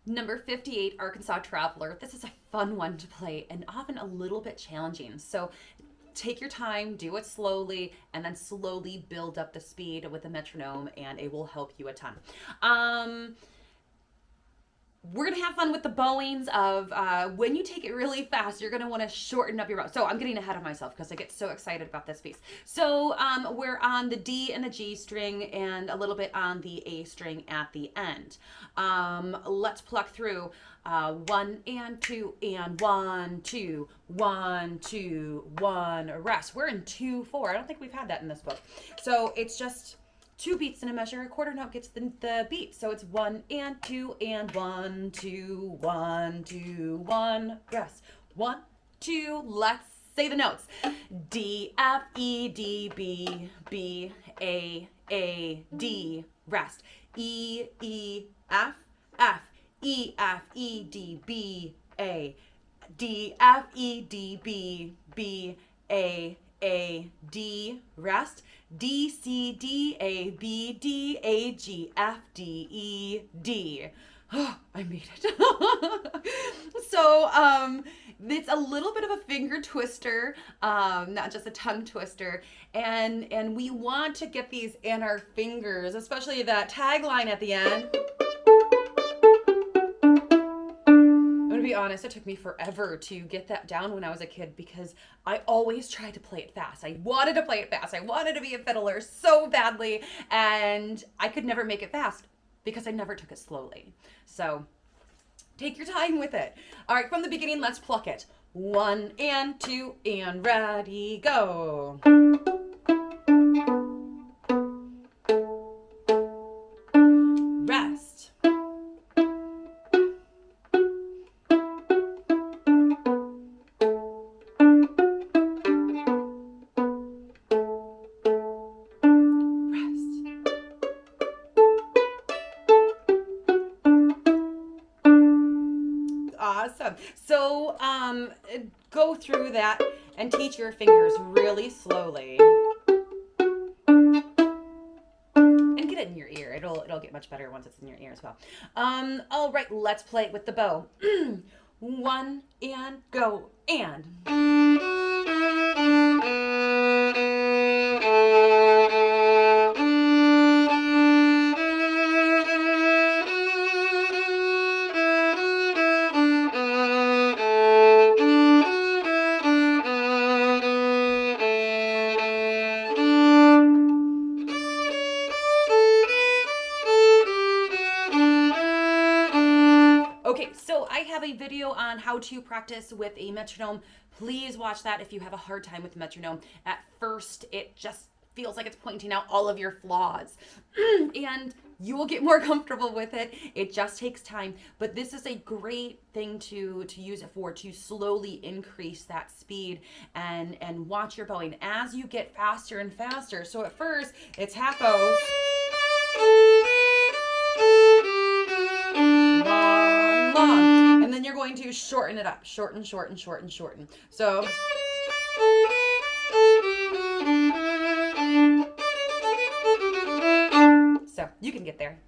Number 58, Arkansas Traveler. This is a fun one to play and often a little bit challenging. So take your time, do it slowly, and then slowly build up the speed with the metronome, and it will help you a ton. We're gonna have fun with the bowings of when you take it really fast, you're gonna want to shorten up your bow. So I'm getting ahead of myself because I get so excited about this piece. So we're on the D and the G string and a little bit on the A string at the end. Let's pluck through 1 and 2 and 1, 2, 1, 2, 1, rest. We're in 2/4. I don't think we've had that in this book. So it's just two beats in a measure. A quarter note gets the beat. So it's 1 and 2 and 1, 2, 1, 2, 1, rest. 1, 2, let's say the notes. D, F, E, D, B, B, A, D, rest. E, E, F, F, E, F, E, D, B, A, D, F, E, D, B, B, A, D, rest. D, C, D, A, B, D, A, G, F, D, E, D. Oh, I made it. So, it's a little bit of a finger twister, not just a tongue twister. And we want to get these in our fingers, especially that tagline at the end. To be honest, it took me forever to get that down when I was a kid because I always tried to play it fast. I wanted to play it fast. I wanted to be a fiddler so badly, and I could never make it fast because I never took it slowly. So take your time with it. All right, from the beginning, let's pluck it. 1 and 2 and ready, go. Rest. Awesome. So go through that and teach your fingers really slowly. And get it in your ear. It'll get much better once it's in your ear as well. All right, let's play it with the bow. 1 and go and. Okay, so I have a video on how to practice with a metronome. Please watch that if you have a hard time with metronome. At first, it just feels like it's pointing out all of your flaws. And you will get more comfortable with it. It just takes time. But this is a great thing to use it for, to slowly increase that speed and watch your bowing as you get faster and faster. So at first, it's half O's. Long. And then you're going to shorten it up. Shorten, shorten, shorten, shorten. So you can get there.